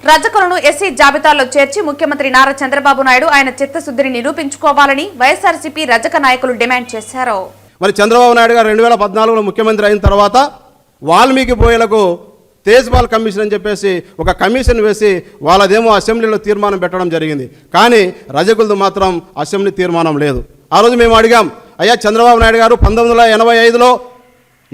రజకులను SC జాబితాలో చేర్చి ముఖ్యమంత్రి నారా చంద్రబాబు నాయుడు ఆయన చిత్తశుద్ధిని నిరూపించుకోవాలని వైఎస్ఆర్సీపీ రజక నాయకులు డిమాండ్ చేశారు. మరి చంద్రబాబు నాయుడు గారు 2014లో ముఖ్యమంత్రి అయిన తర్వాత వాల్మీకి బోయలకు తేజ్పాల్ కమిషన్ అని చెప్పేసి ఒక కమిషన్ వేసి వాళ్ళదేమో అసెంబ్లీలో తీర్మానం పెట్టడం జరిగింది. కానీ రజకులది మాత్రం అసెంబ్లీ తీర్మానం లేదు. ఆ రోజు మేము అడిగాం, అయ్యా చంద్రబాబు నాయుడు గారు 1985లో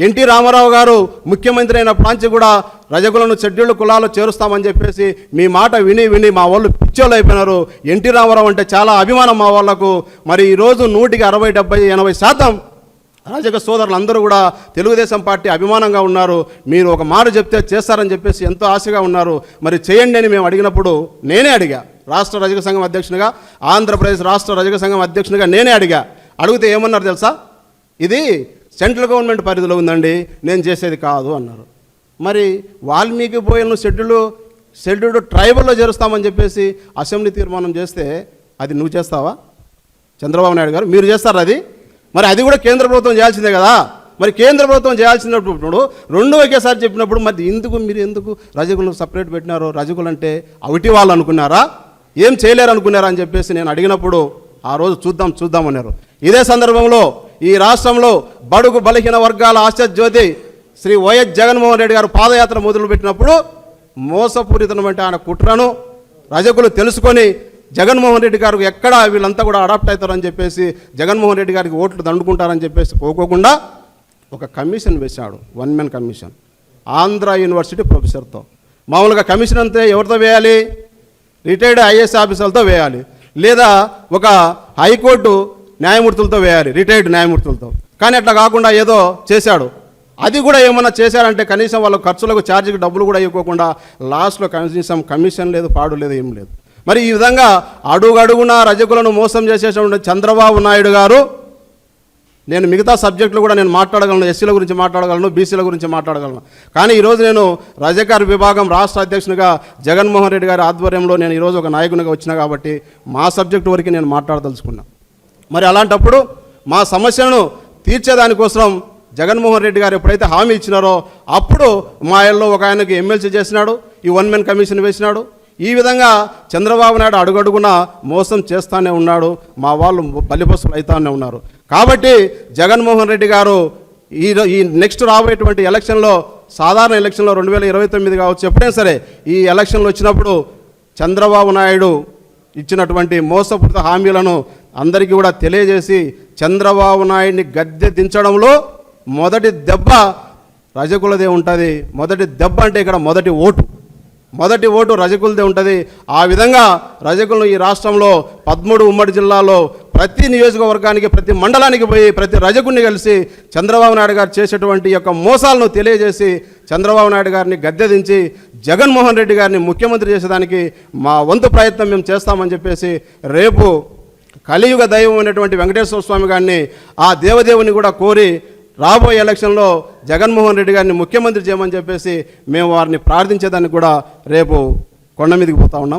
ఎన్టీ రామారావు గారు ముఖ్యమంత్రి అయినప్పటి నుంచి కూడా రజకులను షెడ్యూల్డ్ కులాల్లో చేరుస్తామని చెప్పేసి మీ మాట విని విని మా వాళ్ళు పిచ్చోళ్ళు అయిపోయినారు. ఎన్టీ రామారావు అంటే చాలా అభిమానం మా వాళ్లకు. మరి ఈరోజు 100కి 60, 70, 80% రజక సోదరులు అందరూ కూడా తెలుగుదేశం పార్టీ అభిమానంగా ఉన్నారు. మీరు ఒక మాట చెప్తే చేస్తారని చెప్పేసి ఎంతో ఆశగా ఉన్నారు. మరి చేయండి అని మేము అడిగినప్పుడు నేనే అడిగా, రాష్ట్ర రజక సంఘం అధ్యక్షునిగా, ఆంధ్రప్రదేశ్ రాష్ట్ర రజక సంఘం అధ్యక్షునిగా నేనే అడిగితే ఏమన్నారు తెలుసా? ఇది సెంట్రల్ గవర్నమెంట్ పరిధిలో ఉందండి, నేను చేసేది కాదు అన్నారు. మరి వాల్మీకి బోయలను షెడ్యూల్డ్ ట్రైబల్లో చేరుస్తామని చెప్పేసి అసెంబ్లీ తీర్మానం చేస్తే అది నువ్వు చేస్తావా చంద్రబాబు నాయుడు గారు? మీరు చేస్తారు అది? మరి అది కూడా కేంద్ర ప్రభుత్వం చేయాల్సిందే కదా. మరి కేంద్ర ప్రభుత్వం చేయాల్సినప్పుడు రెండు ఒకేసారి చెప్పినప్పుడు మరి మీరు ఎందుకు రజకులు సపరేట్ పెట్టినారో? రజకులు అంటే అవిటి వాళ్ళు అనుకున్నారా, ఏం చేయలేరు అనుకున్నారా అని చెప్పేసి నేను అడిగినప్పుడు ఆ రోజు చూద్దామన్నారు. ఇదే సందర్భంలో ఈ రాష్ట్రంలో బడుగు బలహీన వర్గాల ఆశాజ్యోతి శ్రీ వైఎస్ జగన్మోహన్ రెడ్డి గారు పాదయాత్ర మొదలుపెట్టినప్పుడు మోసపూరితమైన ఆయన కుట్రను రజకులు తెలుసుకొని జగన్మోహన్ రెడ్డి గారికి ఎక్కడ వీళ్ళంతా కూడా అడాప్ట్ అవుతారని చెప్పేసి జగన్మోహన్ రెడ్డి గారికి ఓట్లు దండుకుంటారని చెప్పేసి పోకోకుండా ఒక కమిషన్ వేశాడు, 1 man కమిషన్, ఆంధ్ర యూనివర్సిటీ ప్రొఫెసర్తో. మామూలుగా కమిషన్ అంతే ఎవరితో వేయాలి? రిటైర్డ్ ఐఏఎస్ ఆఫీసర్లతో వేయాలి, లేదా ఒక హైకోర్టు న్యాయమూర్తులతో వేయాలి, రిటైర్డ్ న్యాయమూర్తులతో. కానీ అట్లా కాకుండా ఏదో చేశాడు. అది కూడా ఏమన్నా చేశారంటే కనీసం వాళ్ళ ఖర్చులకు ఛార్జీకి డబ్బులు కూడా ఇవ్వకుండా లాస్ట్లో కనీసం కమిషన్ లేదు, పాడు లేదు, ఏం లేదు. మరి ఈ విధంగా అడుగడుగునా రజకులను మోసం చేసేటువంటి చంద్రబాబు నాయుడు గారు, నేను మిగతా సబ్జెక్టులు కూడా నేను మాట్లాడగలను, ఎస్సీల గురించి మాట్లాడగలను, బీసీల గురించి మాట్లాడగలను. కానీ ఈరోజు నేను రజకార్ విభాగం రాష్ట్ర అధ్యక్షునిగా జగన్మోహన్ రెడ్డి గారి ఆధ్వర్యంలో నేను ఈరోజు ఒక నాయకునిగా వచ్చిన కాబట్టి మా సబ్జెక్టు వరకు నేను మాట్లాడదలుచుకున్నా. మరి అలాంటప్పుడు మా సమస్యలను తీర్చేదానికోసం జగన్మోహన్ రెడ్డి గారు ఎప్పుడైతే హామీ ఇచ్చినారో అప్పుడు మా ఇళ్ళలో ఒక ఆయనకి ఎమ్మెల్సీ చేసినాడు, ఈ 1 man కమిషన్ వేసినాడు. ఈ విధంగా చంద్రబాబు నాయుడు అడుగడుగున మోసం చేస్తానే ఉన్నాడు, మా వాళ్ళు బలిపశువులు అవుతానే ఉన్నారు. కాబట్టి జగన్మోహన్ రెడ్డి గారు ఈ నెక్స్ట్ రాబోయేటువంటి ఎలక్షన్లో, సాధారణ ఎలక్షన్లో 2029 కావచ్చు, ఎప్పుడైనా సరే ఈ ఎలక్షన్లు వచ్చినప్పుడు చంద్రబాబు నాయుడు ఇచ్చినటువంటి మోసపూరిత హామీలను అందరికీ కూడా తెలియజేసి చంద్రబాబు నాయుడిని గద్దె దించడంలో మొదటి దెబ్బ రజకులదే ఉంటుంది. మొదటి దెబ్బ అంటే ఇక్కడ మొదటి ఓటు రజకులదే ఉంటుంది. ఆ విధంగా రజకులను ఈ రాష్ట్రంలో 13 ఉమ్మడి జిల్లాలో ప్రతి నియోజకవర్గానికి, ప్రతి మండలానికి పోయి ప్రతి రజకుడిని కలిసి చంద్రబాబు నాయుడు గారు చేసేటువంటి యొక్క మోసాలను తెలియజేసి చంద్రబాబు నాయుడు గారిని గద్దెదించి జగన్మోహన్ రెడ్డి గారిని ముఖ్యమంత్రి చేసేదానికి మా వంతు ప్రయత్నం మేము చేస్తామని చెప్పేసి రేపు కలియుగ దైవం అయినటువంటి వెంకటేశ్వర స్వామి గారిని, ఆ దేవదేవుని కూడా కోరి రాబోయే ఎలక్షన్లో జగన్మోహన్ రెడ్డి గారిని ముఖ్యమంత్రి చేయమని చెప్పేసి మేము వారిని ప్రార్థించేదానికి కూడా రేపు కొండ మీదకి పోతా ఉన్నాం.